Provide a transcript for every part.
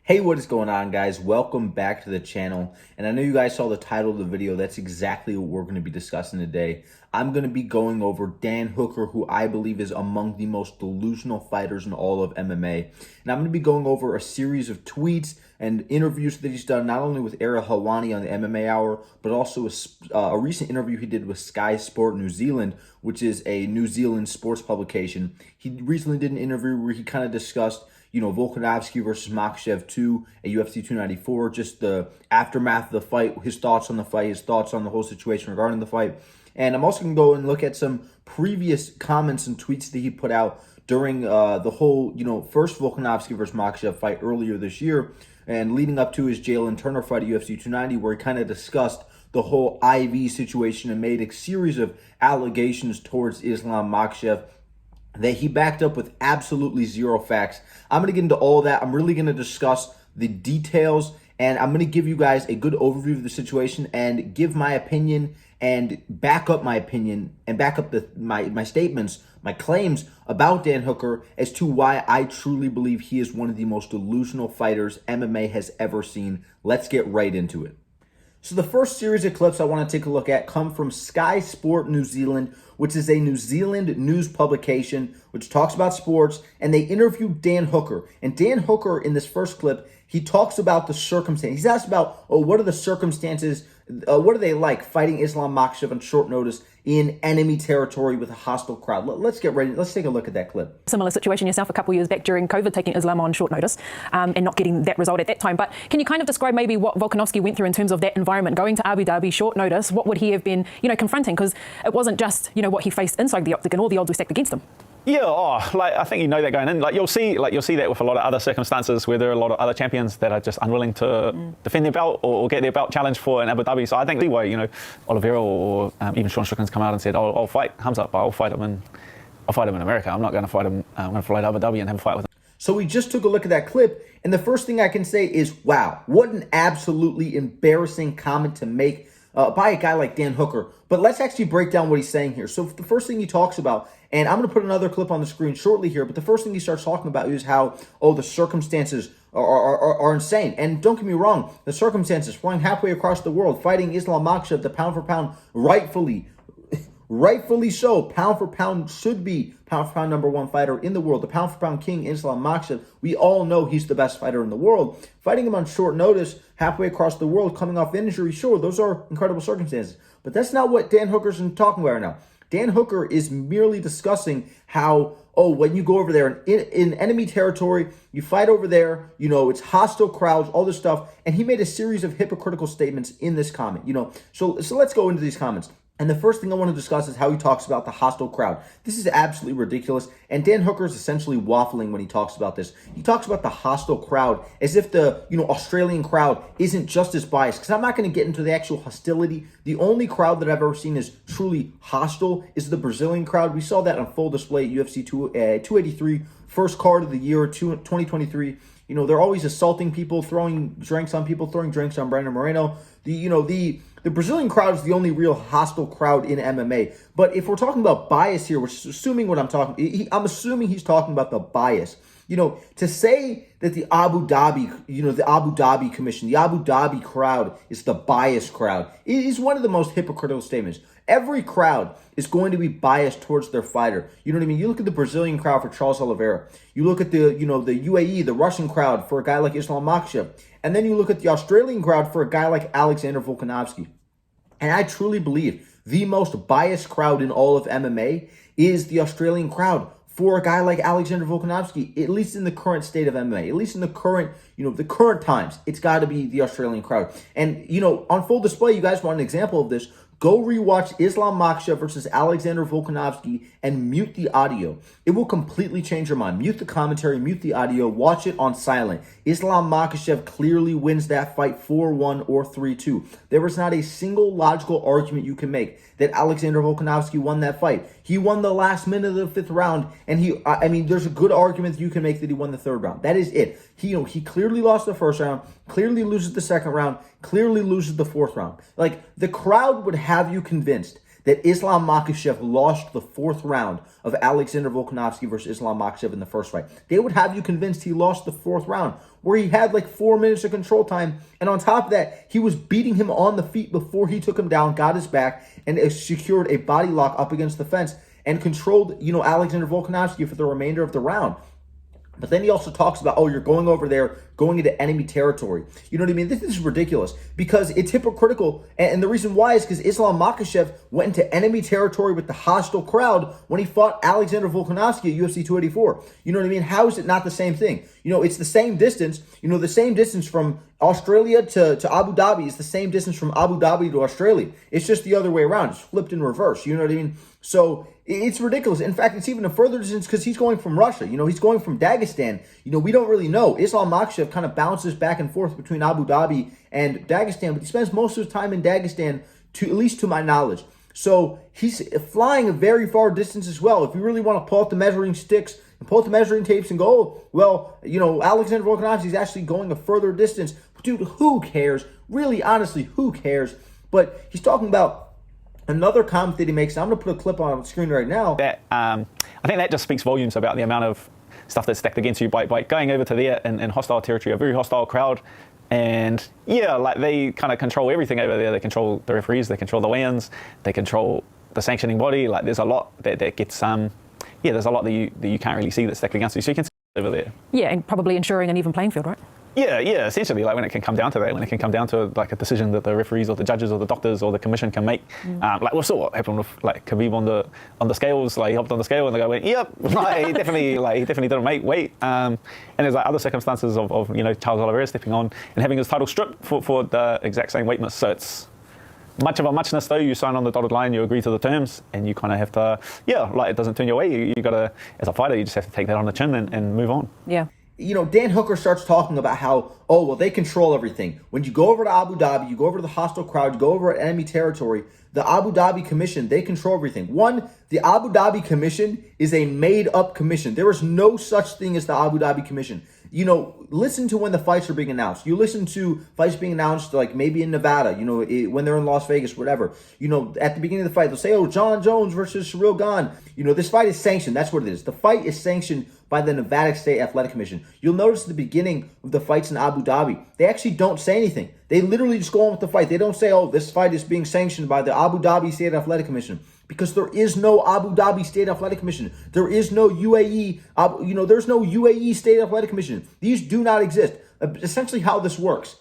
Hey, what is going on, guys? Welcome back to the channel. And I know you guys saw the title of the video. That's exactly what we're going to be discussing today. I'm going to be going over Dan Hooker, who I believe is among the most delusional fighters in all of MMA. And I'm going to be going over a series of tweets and interviews that he's done, not only with Ariel Helwani on the MMA Hour, but also a recent interview he did with Sky Sport New Zealand, which is a New Zealand sports publication. He recently did an interview where he kind of discussed Volkanovski versus Makhachev 2 at UFC 294, just the aftermath of the fight, his thoughts on the fight, his thoughts on the whole situation regarding the fight. And I'm also going to go and look at some previous comments and tweets that he put out during the whole, first Volkanovski versus Makhachev fight earlier this year and leading up to his Jalen Turner fight at UFC 290, where he kind of discussed the whole IV situation and made a series of allegations towards Islam Makhachev that he backed up with absolutely zero facts. I'm going to get into all that. I'm really going to discuss the details, and I'm going to give you guys a good overview of the situation and give my opinion and back up my opinion and back up my statements, my claims about Dan Hooker as to why I truly believe he is one of the most delusional fighters MMA has ever seen. Let's get right into it. So the first series of clips I want to take a look at come from Sky Sport New Zealand, which is a New Zealand news publication which talks about sports, and they interviewed Dan Hooker. And Dan Hooker, in this first clip, he talks about the circumstances. He's asked about, what are the circumstances, what are they like fighting Islam Makhachev on short notice in enemy territory with a hostile crowd. Let's get ready. Let's take a look at that clip. Similar situation yourself a couple of years back during COVID, taking Islam on short notice and not getting that result at that time. But can you kind of describe maybe what Volkanovski went through in terms of that environment, going to Abu Dhabi, short notice? What would he have been, confronting? Because it wasn't just, what he faced inside the octagon. All the odds were stacked against him. Yeah, I think that going in. You'll see that with a lot of other circumstances where there are a lot of other champions that are just unwilling to defend their belt or get their belt challenged for in Abu Dhabi. So I think anyway, Oliveira or even Sean Strickland's come out and said, I'll fight Hamza, but I'll fight him in America. I'm not going to fight him. I'm going to fly to Abu Dhabi and have a fight with him. So we just took a look at that clip, and the first thing I can say is, wow, what an absolutely embarrassing comment to make by a guy like Dan Hooker. But let's actually break down what he's saying here. So the first thing he talks about, and I'm going to put another clip on the screen shortly here, but the first thing he starts talking about is how, the circumstances are insane. And don't get me wrong, the circumstances, flying halfway across the world, fighting Islam Makhachev, the pound for pound, rightfully so, pound for pound should be pound for pound number one fighter in the world. The pound for pound king, Islam Makhachev. We all know he's the best fighter in the world. Fighting him on short notice, halfway across the world, coming off injury, sure, those are incredible circumstances. But that's not what Dan Hooker's talking about right now. Dan Hooker is merely discussing how, when you go over there in enemy territory, you fight over there, it's hostile crowds, all this stuff. And he made a series of hypocritical statements in this comment, So let's go into these comments. And the first thing I want to discuss is how he talks about the hostile crowd. This is absolutely ridiculous. And Dan Hooker is essentially waffling when he talks about this. He talks about the hostile crowd as if the, Australian crowd isn't just as biased. Because I'm not going to get into the actual hostility. The only crowd that I've ever seen is truly hostile is the Brazilian crowd. We saw that on full display at UFC 283, first card of the year, 2023. They're always assaulting people, throwing drinks on people, throwing drinks on Brandon Moreno. The Brazilian crowd is the only real hostile crowd in MMA. But if we're talking about bias here, which is assuming I'm assuming he's talking about the bias. To say that the Abu Dhabi commission, the Abu Dhabi crowd is the biased crowd, it is one of the most hypocritical statements. Every crowd is going to be biased towards their fighter. You know what I mean? You look at the Brazilian crowd for Charles Oliveira. You look at the UAE, the Russian crowd for a guy like Islam Makhachev. And then you look at the Australian crowd for a guy like Alexander Volkanovski. And I truly believe the most biased crowd in all of MMA is the Australian crowd for a guy like Alexander Volkanovski, at least in the current state of MMA, at least in the current, the current times, it's got to be the Australian crowd. And, on full display, you guys want an example of this, go rewatch Islam Makhachev versus Alexander Volkanovski and mute the audio. It will completely change your mind. Mute the commentary, mute the audio, watch it on silent. Islam Makhachev clearly wins that fight 4-1 or 3-2. There was not a single logical argument you can make that Alexander Volkanovski won that fight. He won the last minute of the fifth round, and there's a good argument that you can make that he won the third round. That is it. He clearly lost the first round, clearly loses the second round, clearly loses the fourth round. The crowd would have you convinced that Islam Makhachev lost the 4th round of Alexander Volkanovski versus Islam Makhachev in the first fight. They would have you convinced he lost the 4th round, where he had like 4 minutes of control time. And on top of that, he was beating him on the feet before he took him down, got his back, and secured a body lock up against the fence and controlled, Alexander Volkanovski for the remainder of the round. But then he also talks about, you're going over there, going into enemy territory. You know what I mean? This is ridiculous because it's hypocritical. And the reason why is because Islam Makhachev went into enemy territory with the hostile crowd when he fought Alexander Volkanovski at UFC 284. You know what I mean? How is it not the same thing? It's the same distance. The same distance from Australia to Abu Dhabi is the same distance from Abu Dhabi to Australia. It's just the other way around. It's flipped in reverse. You know what I mean? So it's ridiculous. In fact, it's even a further distance because he's going from Russia. He's going from Dagestan. We don't really know. Islam Makhachev kind of bounces back and forth between Abu Dhabi and Dagestan, but he spends most of his time in Dagestan, at least to my knowledge. So he's flying a very far distance as well. If you really want to pull out the measuring sticks and pull out the measuring tapes and go, Alexander Volkanovski is actually going a further distance. Dude, who cares? Really, honestly, who cares? But he's talking about another comment that he makes. I'm going to put a clip on the screen right now. I think that just speaks volumes about the amount of stuff that's stacked against you by going over to there in hostile territory, a very hostile crowd. And they kind of control everything over there. They control the referees, they control the weigh-ins, they control the sanctioning body. There's a lot that gets, there's a lot that you can't really see that's stacked against you. So you can see over there. Yeah, and probably ensuring an even playing field, right? Yeah, essentially, when it can come down to that, when it can come down to a decision that the referees or the judges or the doctors or the commission can make. We saw what happened with Khabib on the scales. He hopped on the scale and the guy went, "Yep," he definitely didn't make weight. And there's other circumstances of Charles Oliveira stepping on and having his title stripped for the exact same weight miss. So it's much of a muchness though. You sign on the dotted line, you agree to the terms, and you kind of have to, it doesn't turn your way. You got to, as a fighter, you just have to take that on the chin and move on. Yeah. Dan Hooker starts talking about how, they control everything. When you go over to Abu Dhabi, you go over to the hostile crowd, you go over at enemy territory, the Abu Dhabi Commission, they control everything. One, the Abu Dhabi Commission is a made-up commission. There is no such thing as the Abu Dhabi Commission. Listen to when the fights are being announced. You listen to fights being announced, maybe in Nevada, when they're in Las Vegas, whatever. At the beginning of the fight, they'll say, John Jones versus Cyril Gane. This fight is sanctioned. That's what it is. The fight is sanctioned by the Nevada State Athletic Commission. You'll notice at the beginning of the fights in Abu Dhabi, they actually don't say anything. They literally just go on with the fight. They don't say, this fight is being sanctioned by the Abu Dhabi State Athletic Commission. Because there is no Abu Dhabi State Athletic Commission. There is no UAE, there's no UAE State Athletic Commission. These do not exist. Essentially how this works.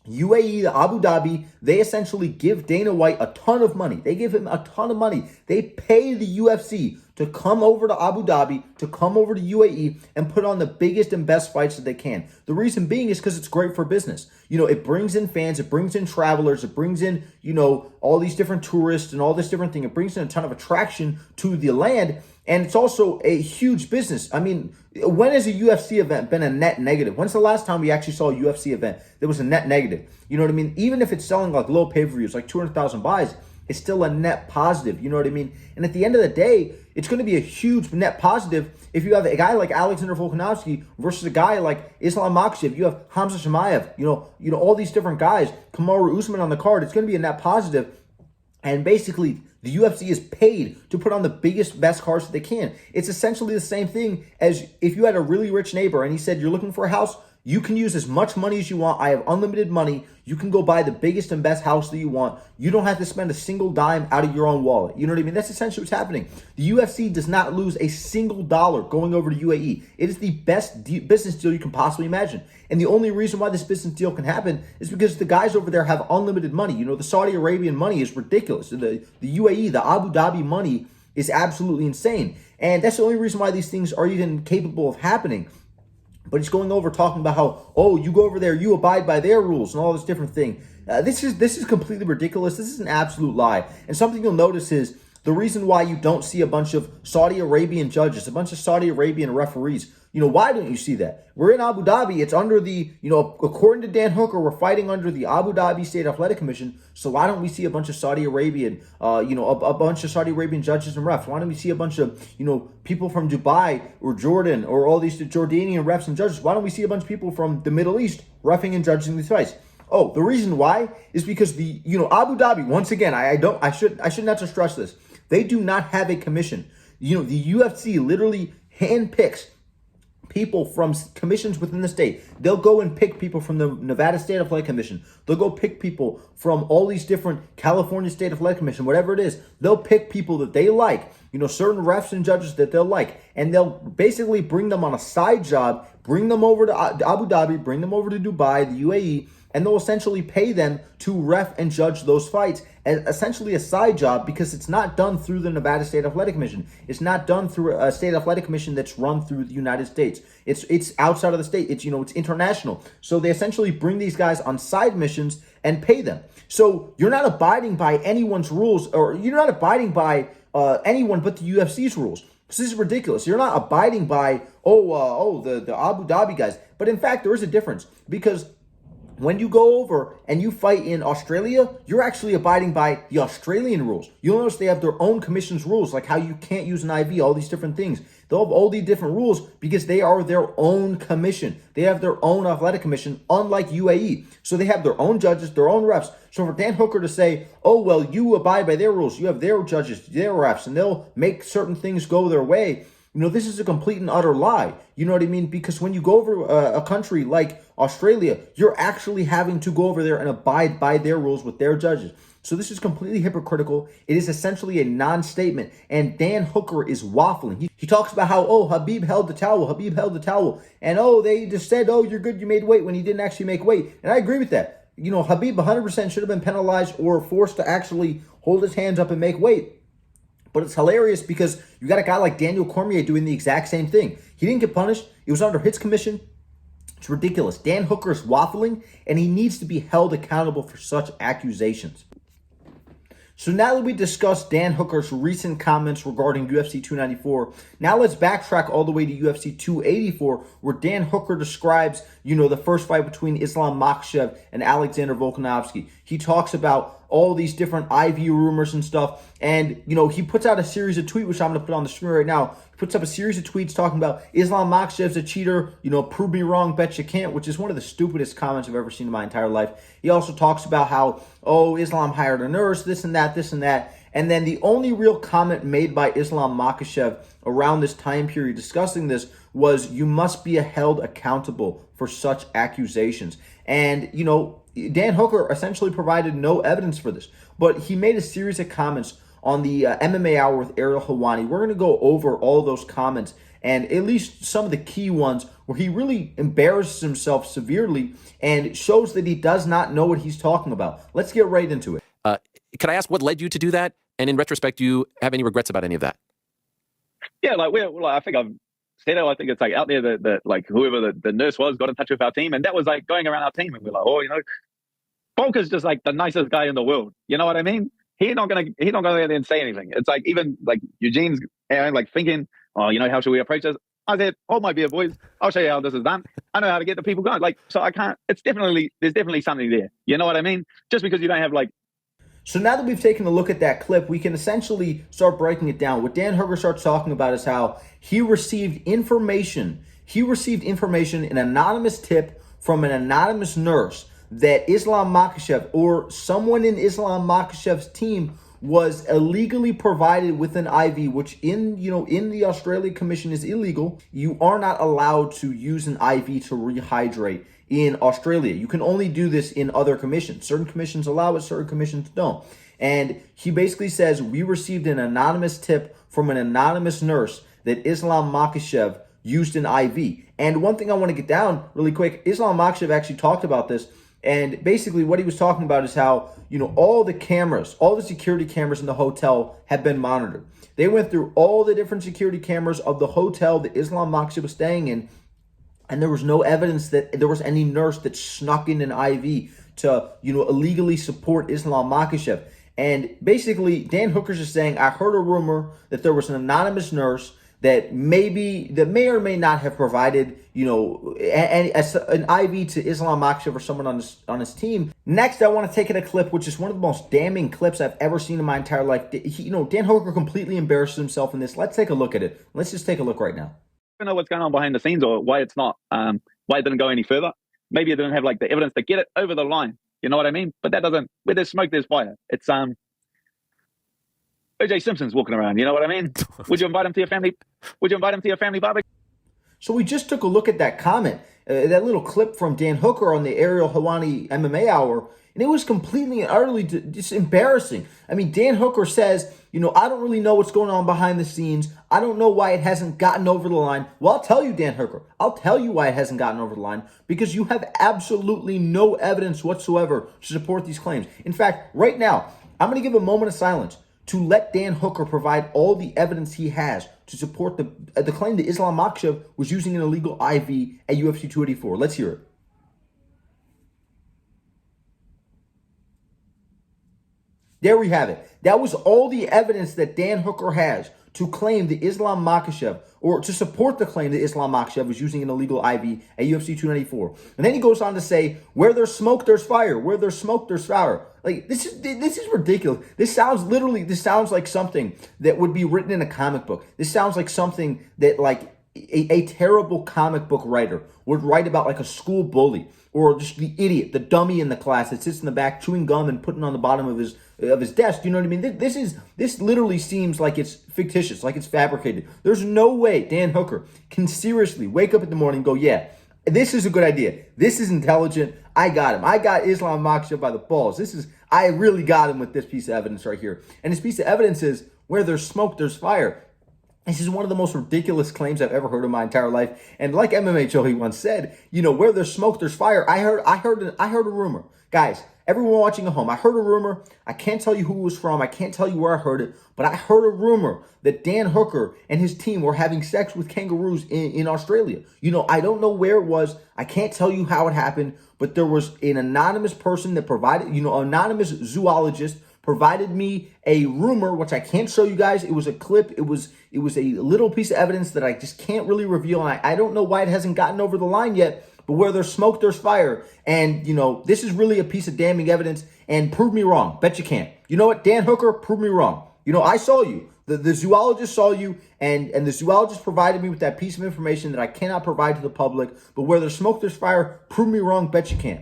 UAE, the Abu Dhabi, they essentially give Dana White a ton of money. They give him a ton of money. They pay the UFC to come over to Abu Dhabi, to come over to UAE and put on the biggest and best fights that they can. The reason being is because it's great for business. It brings in fans, it brings in travelers, it brings in, all these different tourists and all this different thing. It brings in a ton of attraction to the land. And it's also a huge business. I mean, when has a UFC event been a net negative? When's the last time we actually saw a UFC event that was a net negative? You know what I mean? Even if it's selling low pay-per-views, 200,000 buys, it's still a net positive. You know what I mean? And at the end of the day, it's going to be a huge net positive if you have a guy like Alexander Volkanovski versus a guy like Islam Makhachev. You have Hamza Chimaev, all these different guys, Kamaru Usman on the card. It's going to be a net positive. And basically, the UFC is paid to put on the biggest, best cards that they can. It's essentially the same thing as if you had a really rich neighbor and he said, you're looking for a house, you can use as much money as you want. I have unlimited money. You can go buy the biggest and best house that you want. You don't have to spend a single dime out of your own wallet. You know what I mean? That's essentially what's happening. The UFC does not lose a single dollar going over to UAE. It is the best business deal you can possibly imagine. And the only reason why this business deal can happen is because the guys over there have unlimited money. The Saudi Arabian money is ridiculous. The UAE, the Abu Dhabi money is absolutely insane. And that's the only reason why these things are even capable of happening. But he's going over talking about how, you go over there, you abide by their rules and all this different thing. This is completely ridiculous. This is an absolute lie. And something you'll notice is the reason why you don't see a bunch of Saudi Arabian judges, a bunch of Saudi Arabian referees. Why don't you see that? We're in Abu Dhabi. It's under the, according to Dan Hooker, we're fighting under the Abu Dhabi State Athletic Commission. So why don't we see a bunch of Saudi Arabian, a bunch of Saudi Arabian judges and refs? Why don't we see a bunch of, people from Dubai or Jordan or all these Jordanian refs and judges? Why don't we see a bunch of people from the Middle East reffing and judging these fights? Oh, the reason why is because Abu Dhabi, once again, I shouldn't have to stress this. They do not have a commission. The UFC literally handpicks people from commissions within the state. They'll go and pick people from the Nevada State Athletic Commission. They'll go pick people from all these different California State Athletic Commission, whatever it is. They'll pick people that they like, certain refs and judges that they'll like, and they'll basically bring them on a side job, bring them over to Abu Dhabi, bring them over to Dubai, the UAE, and they'll essentially pay them to ref and judge those fights as essentially a side job, because it's not done through the Nevada State Athletic Commission. It's not done through a state athletic commission that's run through the United States. It's outside of the state. It's international. So they essentially bring these guys on side missions and pay them. So you're not abiding by anyone's rules, or you're not abiding by anyone but the UFC's rules. This is ridiculous. You're not abiding by the Abu Dhabi guys. But in fact, there is a difference, because when you go over and you fight in Australia, you're actually abiding by the Australian rules. You'll notice they have their own commission's rules, like how you can't use an IV, all these different things. They'll have all these different rules because they are their own commission. They have their own athletic commission, unlike UAE. So they have their own judges, their own refs. So for Dan Hooker to say, oh, well, you abide by their rules, you have their judges, their refs, and they'll make certain things go their way, this is a complete and utter lie. You know what I mean? Because when you go over a country like Australia, you're actually having to go over there and abide by their rules with their judges. So this is completely hypocritical. It is essentially a non-statement. And Dan Hooker is waffling. He talks about how, Habib held the towel. And, they just said, you're good, you made weight, when he didn't actually make weight. And I agree with that. Habib 100% should have been penalized or forced to actually hold his hands up and make weight. But it's hilarious because you got a guy like Daniel Cormier doing the exact same thing. He didn't get punished. It was under his commission. It's ridiculous. Dan Hooker is waffling, and he needs to be held accountable for such accusations. So now that we discussed Dan Hooker's recent comments regarding UFC 294, now let's backtrack all the way to UFC 284, where Dan Hooker describes, the first fight between Islam Makhachev and Alexander Volkanovski. He talks about all these different IV rumors and stuff, and, he puts out a series of tweets, which I'm going to put on the screen right now. He puts up a series of tweets talking about Islam Makhachev's a cheater, prove me wrong, bet you can't, which is one of the stupidest comments I've ever seen in my entire life. He also talks about how, Islam hired a nurse, this and that. And then the only real comment made by Islam Makhachev around this time period discussing this was, you must be held accountable for such accusations. And, Dan Hooker essentially provided no evidence for this, but he made a series of comments on the MMA Hour with Ariel Helwani. We're going to go over all those comments and at least some of the key ones where he really embarrasses himself severely and shows that he does not know what he's talking about. Let's get right into it. Can I ask what led you to do that? And in retrospect, do you have any regrets about any of that? Yeah, I think I've said it. I think it's out there that whoever the nurse was got in touch with our team, and that was going around our team, and we're like, Volker's just the nicest guy in the world. You know what I mean? He's not gonna go there and say anything. It's even Eugene's thinking, how should we approach this? I said, hold my beer, boys. I'll show you how this is done. I know how to get the people going. So I can't. There's definitely something there. You know what I mean? Just because you don't have So now that we've taken a look at that clip, we can essentially start breaking it down. What Dan Hooker starts talking about is how he received information. He received information, an anonymous tip from an anonymous nurse, that Islam Makhachev or someone in Islam Makhachev's team was illegally provided with an IV, which in the Australian Commission is illegal. You are not allowed to use an IV to rehydrate in Australia. You can only do this in other commissions. Certain commissions allow it, certain commissions don't. And he basically says, we received an anonymous tip from an anonymous nurse that Islam Makhachev used an IV. And one thing I want to get down really quick, Islam Makhachev actually talked about this. And basically what he was talking about is how, all the security cameras in the hotel have been monitored. They went through all the different security cameras of the hotel that Islam Makhachev was staying in, and there was no evidence that there was any nurse that snuck in an IV to, illegally support Islam Makhachev. And basically, Dan Hooker's just saying, I heard a rumor that there was an anonymous nurse that may or may not have provided, an IV to Islam Makhachev or someone on his team. Next, I want to take in a clip, which is one of the most damning clips I've ever seen in my entire life. Dan Hooker completely embarrasses himself in this. Let's take a look at it. Let's just take a look right now. I don't know what's going on behind the scenes or why it's not, why it didn't go any further. maybe it didn't have like the evidence to get it over the line. You know what I mean? But that doesn't, where there's smoke, there's fire. It's OJ Simpson's walking around. You know what I mean? Would you invite him to your family? Would you invite him to your family barbecue? So we just took a look at that comment, that little clip from Dan Hooker on the Ariel Helwani MMA Hour, and it was completely and utterly just embarrassing. I mean, Dan Hooker says, I don't really know what's going on behind the scenes. I don't know why it hasn't gotten over the line. Well, I'll tell you, Dan Hooker. I'll tell you why it hasn't gotten over the line, because you have absolutely no evidence whatsoever to support these claims. In fact, right now, I'm going to give a moment of silence to let Dan Hooker provide all the evidence he has to support the claim that Islam Makhachev was using an illegal IV at UFC 284. Let's hear it. There we have it. That was all the evidence that Dan Hooker has to claim that Islam Makhachev, or to support the claim that Islam Makhachev was using an illegal IV at UFC 294. And then he goes on to say, where there's smoke, there's fire. Where there's smoke, there's fire. Like, this is ridiculous. This sounds like something that would be written in a comic book. This sounds like something that like a terrible comic book writer would write about, like a school bully, or just the idiot, the dummy in the class that sits in the back chewing gum and putting on the bottom of his desk. You know what I mean? This literally seems like it's fictitious, like it's fabricated. There's no way Dan Hooker can seriously wake up in the morning and go, yeah, this is a good idea. This is intelligent. I got him. I got Islam Makhachev by the balls. I really got him with this piece of evidence right here. And this piece of evidence is, where there's smoke, there's fire. This is one of the most ridiculous claims I've ever heard in my entire life. And like MMA Joey once said, where there's smoke, there's fire. I heard a rumor. Guys, everyone watching at home, I heard a rumor. I can't tell you who it was from. I can't tell you where I heard it. But I heard a rumor that Dan Hooker and his team were having sex with kangaroos in Australia. I don't know where it was. I can't tell you how it happened. But there was an anonymous person that provided, anonymous zoologist provided me a rumor, which I can't show you guys. It was a clip. It was a little piece of evidence that I just can't really reveal. And I don't know why it hasn't gotten over the line yet. But where there's smoke, there's fire. And, this is really a piece of damning evidence. And prove me wrong. Bet you can't. You know what, Dan Hooker, prove me wrong. I saw you. The zoologist saw you, and the zoologist provided me with that piece of information that I cannot provide to the public. But where there's smoke, there's fire. Prove me wrong. Bet you can't.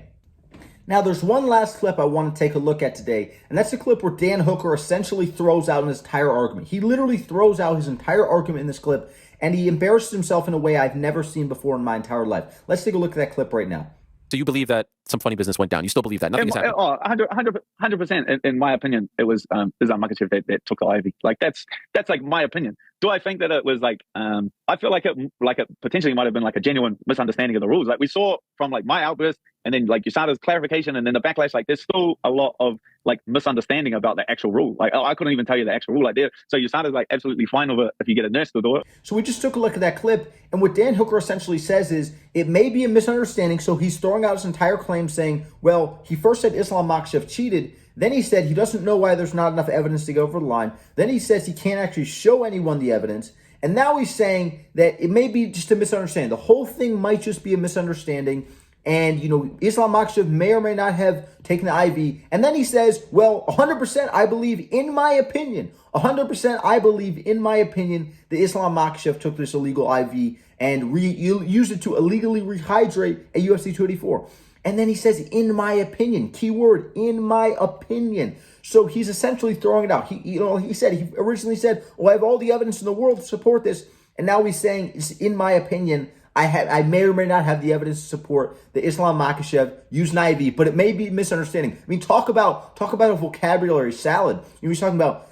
Now, there's one last clip I want to take a look at today, and that's the clip where Dan Hooker essentially throws out his entire argument. He literally throws out his entire argument in this clip, and he embarrasses himself in a way I've never seen before in my entire life. Let's take a look at that clip right now. So you believe that some funny business went down? You still believe that? Nothing has happened? 100%. In my opinion, it was Islam Makhachev that took the IV. Like, that's like my opinion. Do I think that it was like, I feel like it potentially might have been like a genuine misunderstanding of the rules. Like we saw from like my outburst, and then like USADA's clarification, and then the backlash. Like there's still a lot of like misunderstanding about the actual rule. Like I couldn't even tell you the actual rule. Like there, so USADA's like absolutely fine with it if you get a nurse to do it. So we just took a look at that clip, and what Dan Hooker essentially says is it may be a misunderstanding. So he's throwing out his entire claim, saying, well, he first said Islam Makhachev cheated. Then he said he doesn't know why there's not enough evidence to go over the line. Then he says he can't actually show anyone the evidence. And now he's saying that it may be just a misunderstanding. The whole thing might just be a misunderstanding. And, Islam Makhachev may or may not have taken the IV. And then he says, well, 100% I believe in my opinion. 100% I believe in my opinion that Islam Makhachev took this illegal IV and used it to illegally rehydrate at UFC 284. And then he says, in my opinion, keyword, in my opinion. So he's essentially throwing it out. He originally said, well, I have all the evidence in the world to support this. And now he's saying, in my opinion, I may or may not have the evidence to support that Islam Makhachev used an IV, but it may be misunderstanding. I mean, talk about a vocabulary salad. He's talking about,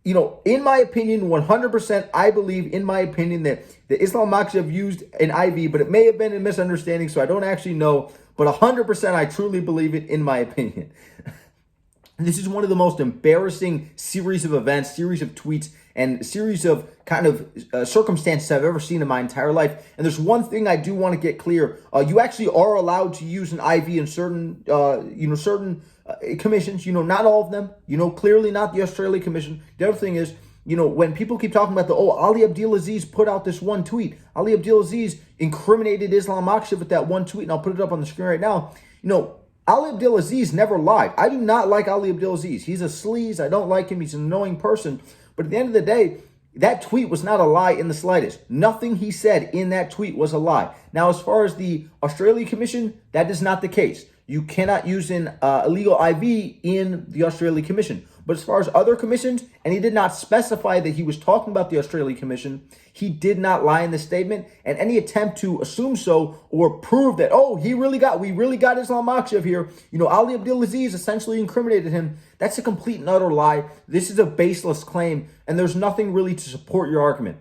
in my opinion, 100%, I believe, in my opinion, that Islam Makhachev used an IV, but it may have been a misunderstanding, so I don't actually know. But 100%, I truly believe it, in my opinion. This is one of the most embarrassing series of events, series of tweets, and series of kind of circumstances I've ever seen in my entire life. And there's one thing I do want to get clear. You actually are allowed to use an IV in certain commissions. Not all of them. Clearly not the Australia Commission. The other thing is, when people keep talking about Ali Abdelaziz put out this one tweet. Ali Abdelaziz incriminated Islam Makhachev with that one tweet, and I'll put it up on the screen right now. Ali Abdelaziz never lied. I do not like Ali Abdelaziz. He's a sleaze. I don't like him. He's an annoying person. But at the end of the day, That tweet was not a lie in the slightest. Nothing he said in that tweet was a lie. Now, as far as the Australia Commission, that is not the case. You cannot use an illegal IV in the Australia Commission. But as far as other commissions, and he did not specify that he was talking about the Australia Commission, he did not lie in the statement. And any attempt to assume so or prove that, oh, we really got Islam Makhachev here, Ali Abdulaziz essentially incriminated him, that's a complete and utter lie. This is a baseless claim, and there's nothing really to support your argument.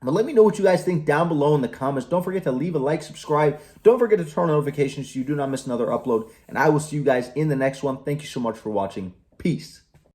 But let me know what you guys think down below in the comments. Don't forget to leave a like, subscribe. Don't forget to turn on notifications so you do not miss another upload. And I will see you guys in the next one. Thank you so much for watching. Peace.